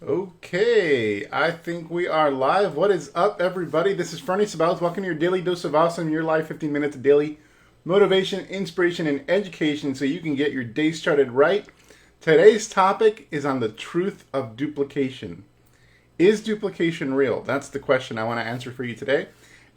Okay, I think we are live. What is up, everybody? This is Ferny Ceballos. Welcome to your daily dose of awesome, your life 15 minutes of daily motivation, inspiration, and education so you can get your day started right. Today's topic is on the truth of duplication. Is duplication real? That's the question I want to answer for you today.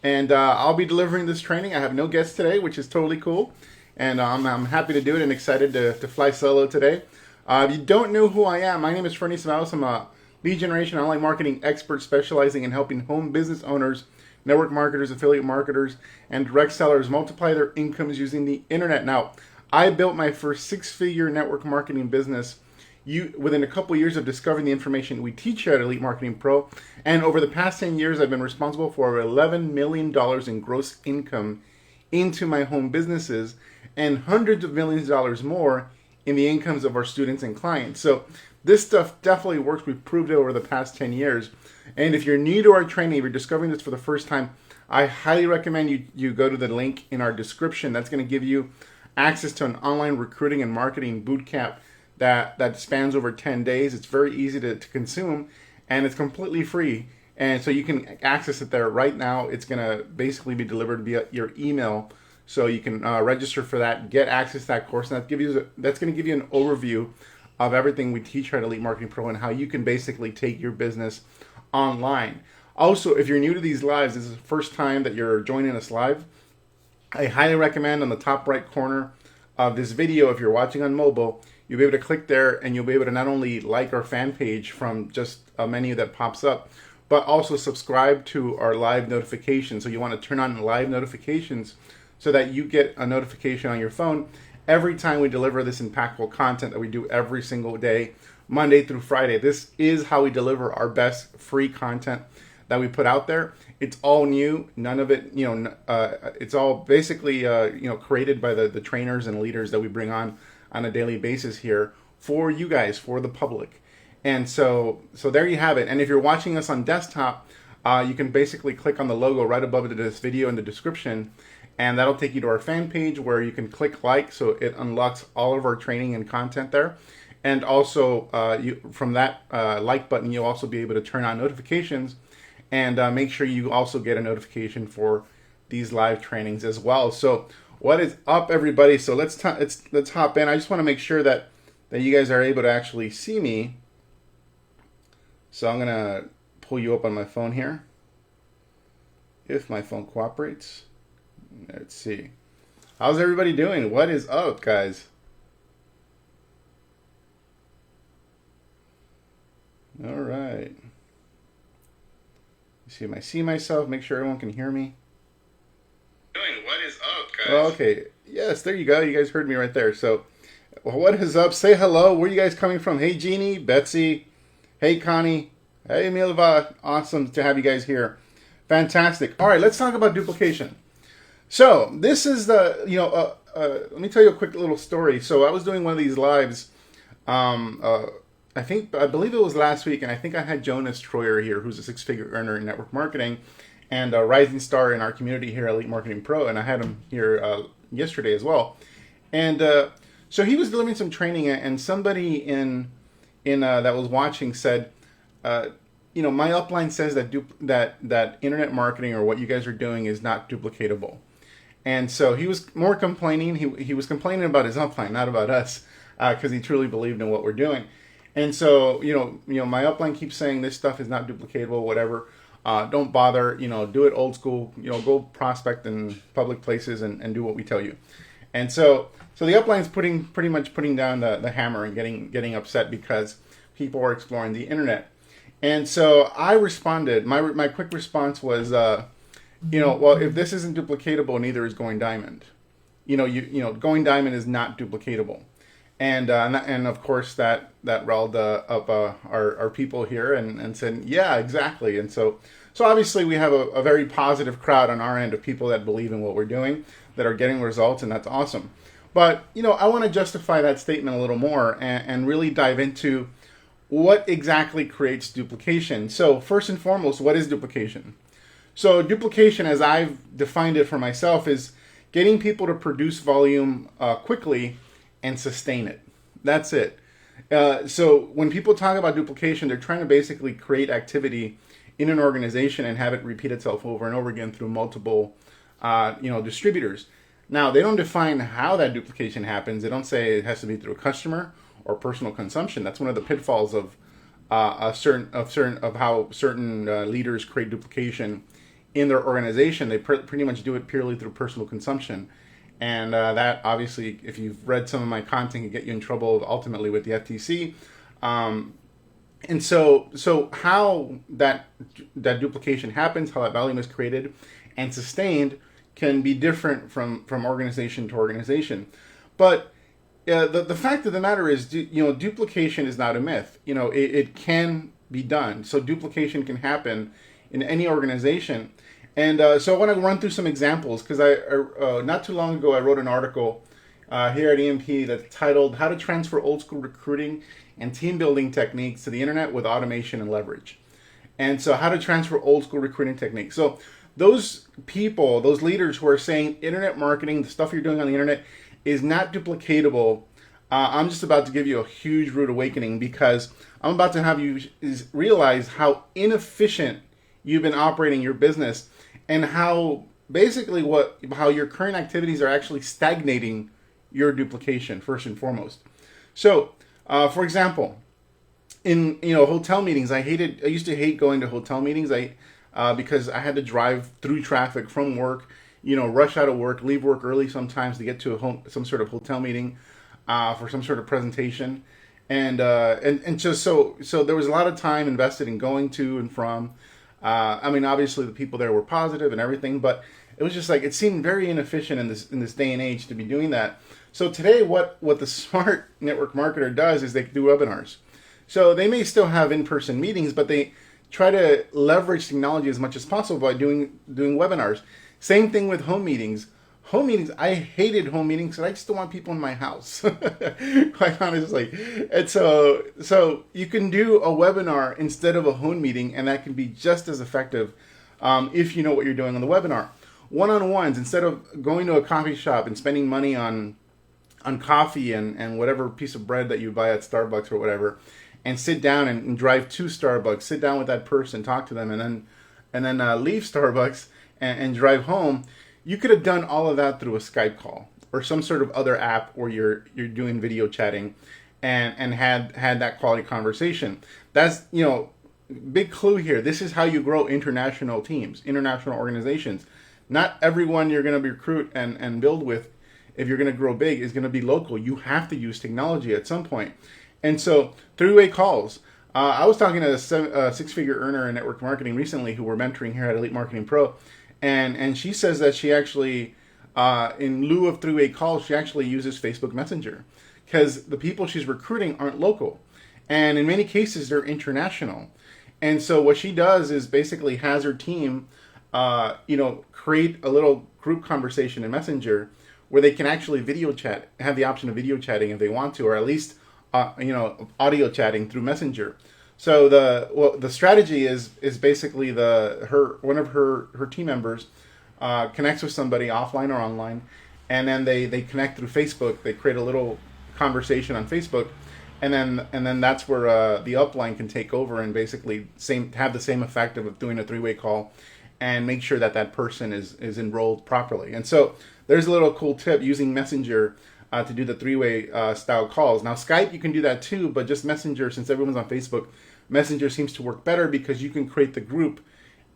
And I'll be delivering this training. I have no guests today, which is totally cool. And I'm happy to do it and excited to fly solo today. If you don't know who I am, my name is Ferny Ceballos. I'm a lead generation online marketing expert specializing in helping home business owners, network marketers, affiliate marketers, and direct sellers multiply their incomes using the internet. Now, I built my first six-figure network marketing business within a couple years of discovering the information we teach here at Elite Marketing Pro. And over the past 10 years, I've been responsible for over $11 million in gross income into my home businesses and hundreds of millions of dollars more in the incomes of our students and clients. So this stuff definitely works. We've proved it over the past 10 years. And if you're new to our training, if you're discovering this for the first time, I highly recommend you go to the link in our description. That's going to give you access to an online recruiting and marketing bootcamp that spans over 10 days. It's very easy to consume, and it's completely free. And so you can access it there right now. It's going to basically be delivered via your email. So you can register for that, get access to that course, and that's going to give you an overview of everything we teach here at Elite Marketing Pro and how you can basically take your business online. Also, if you're new to these lives, this is the first time that you're joining us live, I highly recommend on the top right corner of this video, if you're watching on mobile, you'll be able to click there and you'll be able to not only like our fan page from just a menu that pops up, but also subscribe to our live notifications. So you want to turn on live notifications so that you get a notification on your phone every time we deliver this impactful content that we do every single day, Monday through Friday. This is how we deliver our best free content that we put out there. It's all new. None of it, it's all basically, created by the trainers and leaders that we bring on a daily basis here for you guys, for the public. And so there you have it. And if you're watching us on desktop, you can basically click on the logo right above this video in the description, and that'll take you to our fan page where you can click like, so it unlocks all of our training and content there. And also, from that like button, you'll also be able to turn on notifications and make sure you also get a notification for these live trainings as well. So what is up, everybody? So let's hop in. I just want to make sure that you guys are able to actually see me. So I'm going to pull you up on my phone here, if my phone cooperates. Let's see. How's everybody doing? What is up, guys? All right. See if I see myself. Make sure everyone can hear me. What is up, guys? Okay. Yes, there you go. You guys heard me right there. So, what is up? Say hello. Where are you guys coming from? Hey, Jeannie, Betsy. Hey, Connie. Hey, Milva. Awesome to have you guys here. Fantastic. All right, let's talk about duplication. So this is the, let me tell you a quick little story. So I was doing one of these lives, I believe it was last week, and I think I had Jonas Troyer here, who's a six-figure earner in network marketing and a rising star in our community here at Elite Marketing Pro, and I had him here yesterday as well. And so he was delivering some training, and somebody in that was watching said, my upline says that internet marketing or what you guys are doing is not duplicatable. And so he was more complaining. He was complaining about his upline, not about us, because he truly believed in what we're doing. And so, my upline keeps saying this stuff is not duplicatable, whatever. Don't bother, do it old school, go prospect in public places and do what we tell you. And so the upline's pretty much putting down the hammer and getting upset because people are exploring the internet. And so I responded. My quick response was, well, if this isn't duplicatable, neither is going diamond. Going diamond is not duplicatable. And of course that riled up our people here and said, yeah, exactly. And so obviously we have a very positive crowd on our end of people that believe in what we're doing, that are getting results, and that's awesome. But I want to justify that statement a little more and really dive into what exactly creates duplication. So first and foremost, what is duplication? So duplication, as I've defined it for myself, is getting people to produce volume quickly and sustain it. That's it. So when people talk about duplication, they're trying to basically create activity in an organization and have it repeat itself over and over again through multiple, distributors. Now they don't define how that duplication happens. They don't say it has to be through a customer or personal consumption. That's one of the pitfalls of how certain leaders create duplication in their organization. They pretty much do it purely through personal consumption. And that obviously, if you've read some of my content, can get you in trouble ultimately with the FTC. And so how that duplication happens, how that volume is created and sustained, can be different from organization to organization. But the fact of the matter is, duplication is not a myth. It can be done. So duplication can happen in any organization. And so I want to run through some examples because not too long ago I wrote an article here at EMP that's titled "How to Transfer Old School Recruiting and Team Building Techniques to the Internet with Automation and Leverage." And so, how to transfer old school recruiting techniques. So those people, those leaders who are saying internet marketing, the stuff you're doing on the internet, is not duplicatable, I'm just about to give you a huge rude awakening, because I'm about to have you realize how inefficient you've been operating your business, and how basically how your current activities are actually stagnating your duplication first and foremost. So, for example, in hotel meetings, I used to hate going to hotel meetings. Because I had to drive through traffic from work, rush out of work, leave work early sometimes to get to some sort of hotel meeting for some sort of presentation, and just so there was a lot of time invested in going to and from. Obviously the people there were positive and everything, but it was just like it seemed very inefficient in this day and age to be doing that. So today, what the smart network marketer does is they do webinars. So they may still have in-person meetings, but they try to leverage technology as much as possible by doing webinars. Same thing with home meetings. Home meetings, I hated home meetings because I just don't want people in my house, quite honestly. And so you can do a webinar instead of a home meeting, and that can be just as effective if you know what you're doing on the webinar. One-on-ones, instead of going to a coffee shop and spending money on coffee and whatever piece of bread that you buy at Starbucks or whatever, and sit down and drive to Starbucks, sit down with that person, talk to them, and then leave Starbucks and drive home. You could have done all of that through a Skype call or some sort of other app where you're doing video chatting and had that quality conversation. That's, big clue here. This is how you grow international teams, international organizations. Not everyone you're going to recruit and build with, if you're going to grow big, is going to be local. You have to use technology at some point. And so, three-way calls. I was talking to a six-figure earner in network marketing recently who we're mentoring here at Elite Marketing Pro. And she says that she actually, in lieu of three-way calls, she actually uses Facebook Messenger, because the people she's recruiting aren't local. And in many cases, they're international. And so what she does is basically has her team, create a little group conversation in Messenger where they can actually video chat, have the option of video chatting if they want to, or at least, audio chatting through Messenger. So the strategy is basically one of her team members connects with somebody offline or online, and then they connect through Facebook. They create a little conversation on Facebook, and then that's where the upline can take over and basically have the same effect of doing a three-way call, and make sure that person is enrolled properly. And so there's a little cool tip using Messenger to do the three-way style calls. Now Skype, you can do that too, but just Messenger, since everyone's on Facebook, Messenger seems to work better because you can create the group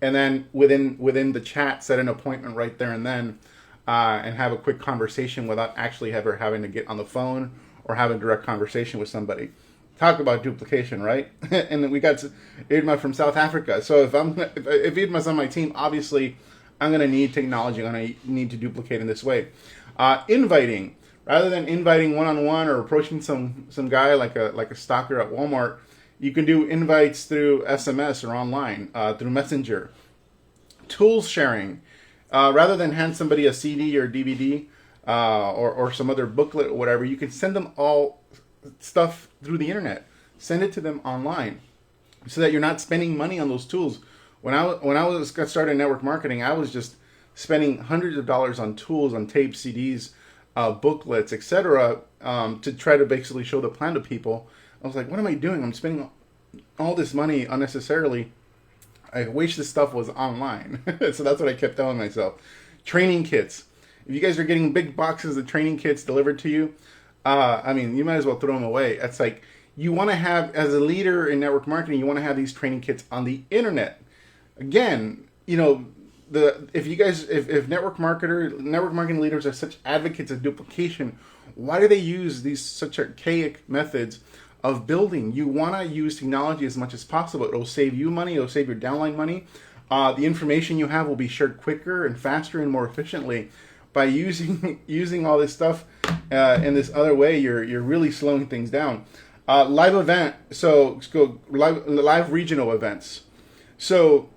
and then within the chat set an appointment right there and then and have a quick conversation without actually ever having to get on the phone or have a direct conversation with somebody. Talk about duplication, right? And then we got Irma from South Africa. So if Irma's on my team, obviously I'm going to need technology. I'm going to need to duplicate in this way. Inviting. Rather than inviting one-on-one or approaching some guy like a stalker at Walmart, you can do invites through SMS or online, through Messenger. Tools sharing. Rather than hand somebody a CD or DVD or some other booklet or whatever, you can send them all stuff through the internet. Send it to them online so that you're not spending money on those tools. When I got started in network marketing, I was just spending hundreds of dollars on tools, on tapes, CDs, booklets, etc., to try to basically show the plan to people. I was like, what am I doing? I'm spending all this money unnecessarily. I wish this stuff was online. So that's what I kept telling myself. Training kits. If you guys are getting big boxes of training kits delivered to you, I mean, you might as well throw them away. It's like you want to have, as a leader in network marketing, you want to have these training kits on the internet. Again, you know, if network marketing leaders are such advocates of duplication, why do they use these such archaic methods of building? You want to use technology as much as possible. It'll save you money. It'll save your downline money. The information you have will be shared quicker and faster and more efficiently. By using all this stuff in this other way, you're really slowing things down. Live event. So let's go live regional events. So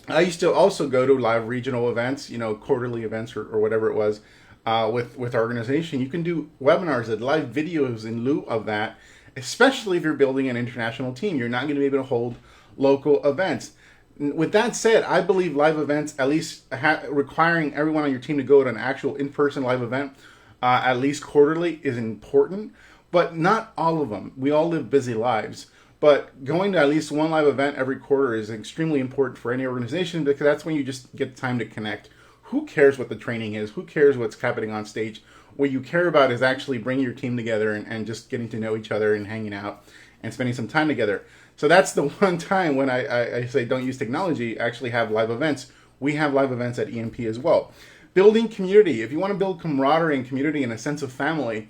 I used to also go to live regional events, you know, quarterly events or whatever it was, with our organization. You can do webinars and live videos in lieu of that, especially if you're building an international team. You're not going to be able to hold local events. With that said, I believe live events, at least requiring everyone on your team to go to an actual in-person live event, at least quarterly, is important, but not all of them. We all live busy lives. But going to at least one live event every quarter is extremely important for any organization, because that's when you just get time to connect. Who cares what the training is? Who cares what's happening on stage? What you care about is actually bringing your team together and just getting to know each other and hanging out and spending some time together. So that's the one time when I say don't use technology, actually have live events. We have live events at EMP as well. Building community. If you want to build camaraderie and community and a sense of family,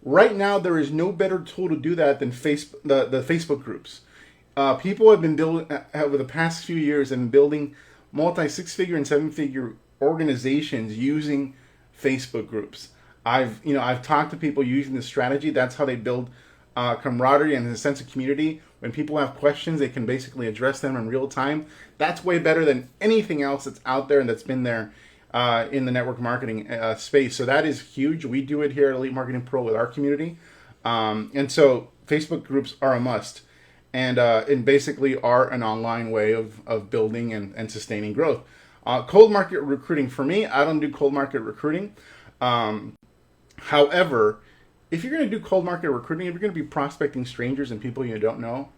right now there is no better tool to do that than the Facebook groups. People have been building, over the past few years, and building multi-six-figure and seven-figure organizations using Facebook groups. I've talked to people using this strategy. That's how they build camaraderie and a sense of community. When people have questions, they can basically address them in real time. That's way better than anything else that's out there and that's been there in the network marketing space. So that is huge. We do it here at Elite Marketing Pro with our community. And so Facebook groups are a must, and basically are an online way of building and sustaining growth. Cold market recruiting. For me, I don't do cold market recruiting. However, if you're going to do cold market recruiting, if you're going to be prospecting strangers and people you don't know,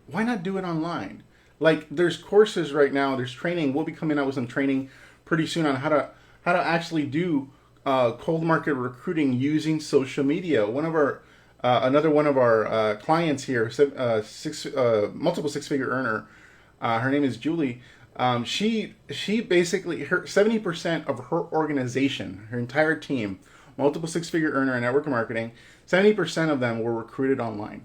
why not do it online? Like, there's courses right now, there's training. We'll be coming out with some training pretty soon on how to actually do cold market recruiting using social media. Another one of our clients here, multiple six-figure earner, her name is Julie. She basically, 70% of her organization, her entire team, multiple six-figure earner in network marketing, 70% of them were recruited online.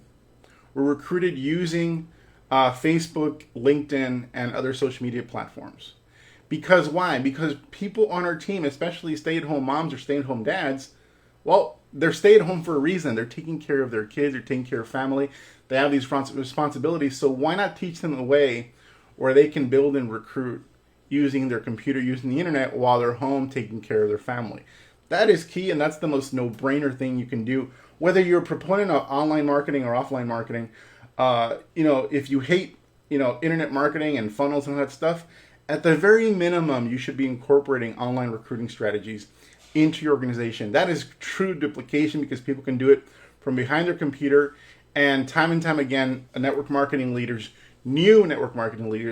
Were recruited using Facebook, LinkedIn, and other social media platforms. Because why? Because people on our team, especially stay-at-home moms or stay-at-home dads, well, they're stay-at-home for a reason. They're taking care of their kids, they're taking care of family, they have these responsibilities. So why not teach them a way where they can build and recruit using their computer, using the internet, while they're home taking care of their family? That is key, and that's the most no-brainer thing you can do. Whether you're a proponent of online marketing or offline marketing, if you hate, internet marketing and funnels and all that stuff, at the very minimum, you should be incorporating online recruiting strategies into your organization. That is true duplication, because people can do it from behind their computer. And time again, new network marketing leaders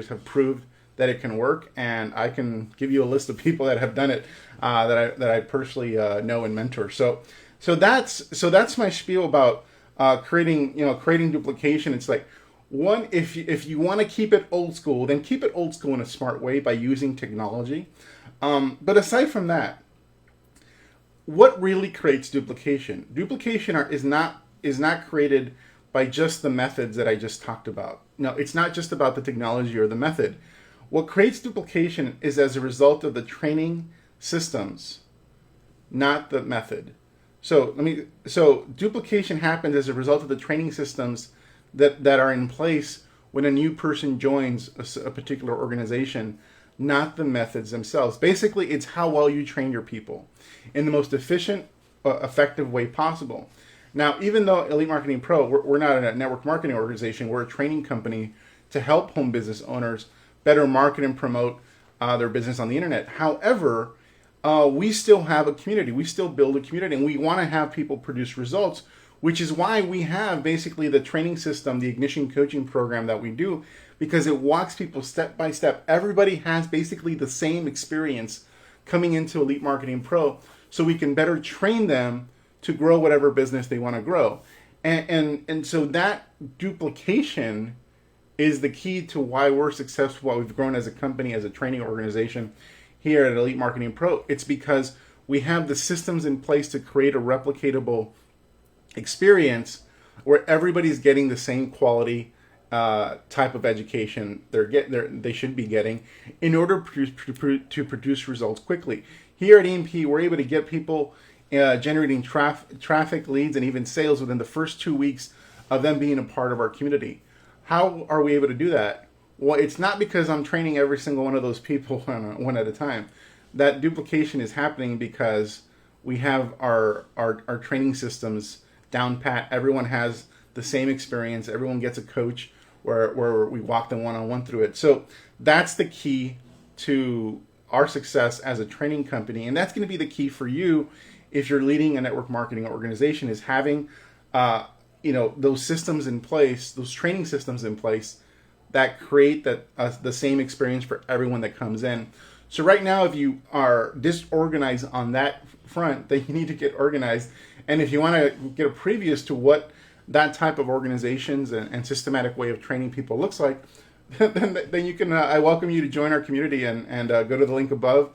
have proved that it can work. And I can give you a list of people that have done it, that I personally know and mentor. So that's my spiel about creating duplication. It's like, one, if you want to keep it old school, then keep it old school in a smart way by using technology. But aside from that, what really creates duplication? Duplication is not created by just the methods that I just talked about. No, it's not just about the technology or the method. What creates duplication is as a result of the training systems, not the method. So duplication happens as a result of the training systems that are in place when a new person joins a particular organization, not the methods themselves. Basically, it's how well you train your people in the most efficient, effective way possible. Now, even though Elite Marketing Pro, we're not a network marketing organization, we're a training company to help home business owners better market and promote their business on the internet. However, we still have a community. We still build a community, and we want to have people produce results. which is why we have basically the training system, the ignition coaching program that we do, because it walks people step by step. Everybody has basically the same experience coming into Elite Marketing Pro, so we can better train them to grow whatever business they want to grow. And so that duplication is the key to why we're successful, why we've grown as a company, as a training organization here at Elite Marketing Pro. It's because we have the systems in place to create a replicatable experience where everybody's getting the same quality type of education they should be getting in order to produce results quickly. Here at EMP, we're able to get people generating traffic, leads, and even sales within the first 2 weeks of them being a part of our community. How are we able to do that? Well, it's not because I'm training every single one of those people one at a time. That duplication is happening because we have our training systems down pat. Everyone has the same experience. Everyone gets a coach where we walk them one-on-one through it. So that's the key to our success as a training company. And that's going to be the key for you if you're leading a network marketing organization, is having those systems in place, those training systems in place that create the same experience for everyone that comes in. So right now, if you are disorganized on that front, then you need to get organized. And if you want to get a preview as to what that type of organizations and systematic way of training people looks like, then you can. I welcome you to join our community and go to the link above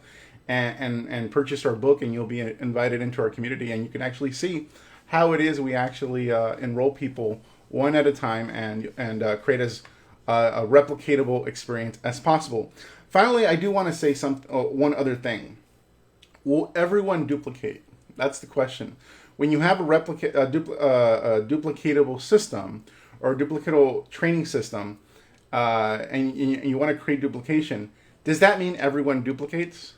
and purchase our book, and you'll be invited into our community, and you can actually see how it is we actually enroll people one at a time and create as a replicatable experience as possible. Finally, I do want to say one other thing. Will everyone duplicate? That's the question. When you have a duplicatable system or a duplicatable training system, and you want to create duplication, does that mean everyone duplicates?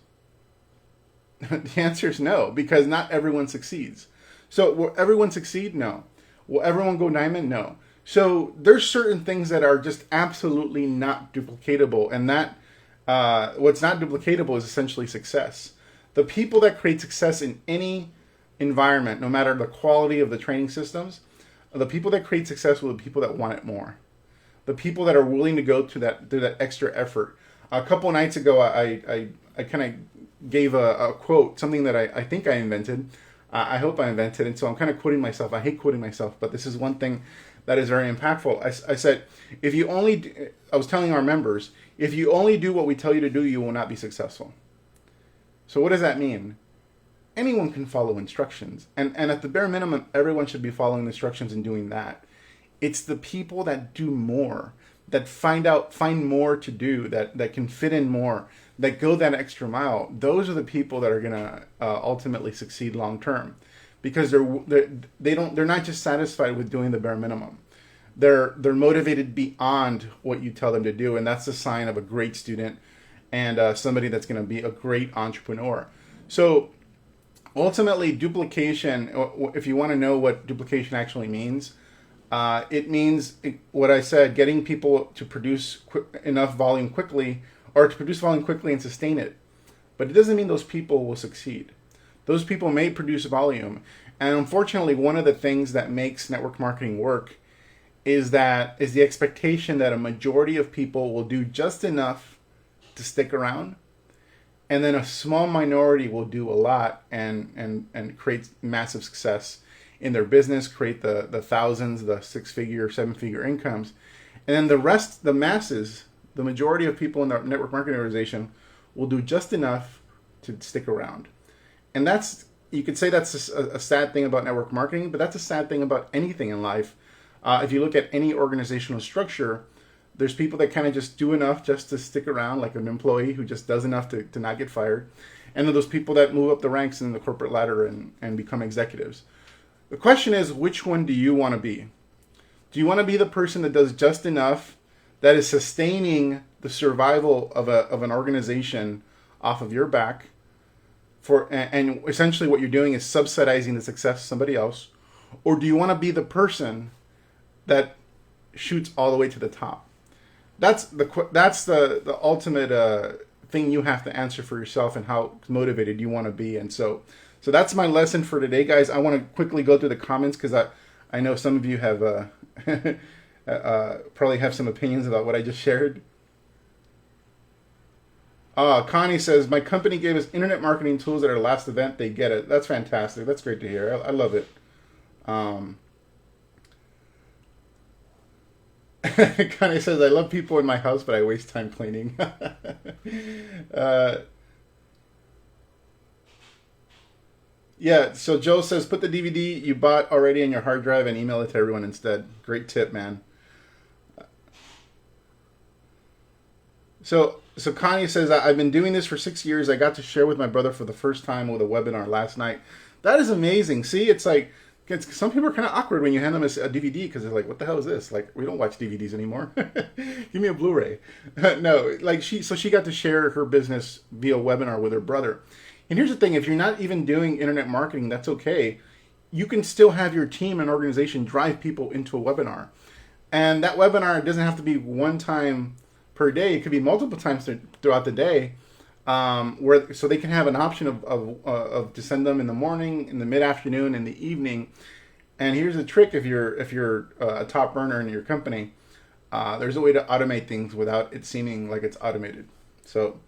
The answer is no, because not everyone succeeds. So will everyone succeed? No. Will everyone go diamond? No. So there's certain things that are just absolutely not duplicatable, and that what's not duplicatable is essentially success. The people that create success in any environment, no matter the quality of the training systems, the people that create success are the people that want it more. The people that are willing to go to that extra effort. A couple of nights ago, I kind of gave a quote, something that I think I invented. I hope I invented it, so I'm kind of quoting myself. I hate quoting myself, but this is one thing that is very impactful. I said, I was telling our members, if you only do what we tell you to do, you will not be successful. So what does that mean? Anyone can follow instructions. And at the bare minimum, everyone should be following instructions and doing that. It's the people that do more, that find more to do, that can fit in more, that go that extra mile. Those are the people that are going to ultimately succeed long term, because they're not just satisfied with doing the bare minimum. They're motivated beyond what you tell them to do, and that's the sign of a great student and somebody that's going to be a great entrepreneur. So ultimately, duplication, if you want to know what duplication actually means, it means what I said, getting people to produce enough volume quickly, or to produce volume quickly and sustain it. But it doesn't mean those people will succeed. Those people may produce volume. And unfortunately, one of the things that makes network marketing work is the expectation that a majority of people will do just enough to stick around, and then a small minority will do a lot and create massive success in their business, create the thousands, the 6-figure, 7-figure incomes. And then the rest, the masses, the majority of people in the network marketing organization will do just enough to stick around. And you could say that's a sad thing about network marketing, but that's a sad thing about anything in life. If you look at any organizational structure, there's people that kind of just do enough just to stick around, like an employee who just does enough to not get fired. And then those people that move up the ranks in the corporate ladder and become executives. The question is, which one do you want to be? Do you want to be the person that does just enough, that is sustaining the survival of an organization off of your back, and essentially what you're doing is subsidizing the success of somebody else? Or do you want to be the person that shoots all the way to the top? That's the ultimate thing you have to answer for yourself, and how motivated you want to be. And so that's my lesson for today, guys. I want to quickly go through the comments because I know some of you have probably have some opinions about what I just shared. Connie says, my company gave us internet marketing tools at our last event. They get it. That's fantastic. That's great to hear. I love it. Connie says, I love people in my house, but I waste time cleaning. Yeah, so Joe says, put the DVD you bought already in your hard drive and email it to everyone instead. Great tip, man. So Connie says, I've been doing this for 6 years. I got to share with my brother for the first time with a webinar last night. That is amazing. See, it's like, some people are kind of awkward when you hand them a DVD because they're like, what the hell is this? Like, we don't watch DVDs anymore. Give me a Blu-ray. No, like she got to share her business via webinar with her brother. And here's the thing, if you're not even doing internet marketing, that's okay. You can still have your team and organization drive people into a webinar. And that webinar doesn't have to be one time per day. It could be multiple times throughout the day, so they can have an option of to send them in the morning, in the mid-afternoon, in the evening. And here's the trick: if you're a top earner in your company, there's a way to automate things without it seeming like it's automated. So,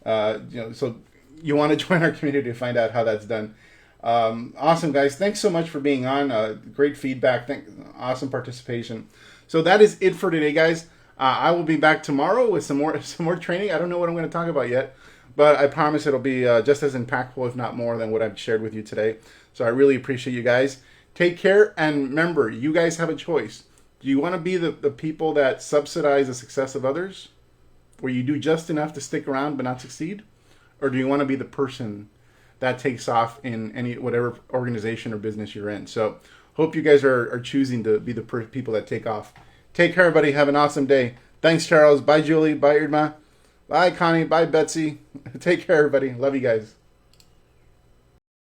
so you want to join our community to find out how that's done. Awesome, guys! Thanks so much for being on. Great feedback. Awesome participation. So that is it for today, guys. I will be back tomorrow with some more training. I don't know what I'm going to talk about yet, but I promise it'll be just as impactful, if not more, than what I've shared with you today. So I really appreciate you guys. Take care, and remember, you guys have a choice. Do you want to be the people that subsidize the success of others, where you do just enough to stick around but not succeed? Or do you want to be the person that takes off in whatever organization or business you're in? So hope you guys are choosing to be the people that take off. Take care, everybody. Have an awesome day. Thanks, Charles. Bye, Julie. Bye, Irma. Bye, Connie. Bye, Betsy. Take care, everybody. Love you guys.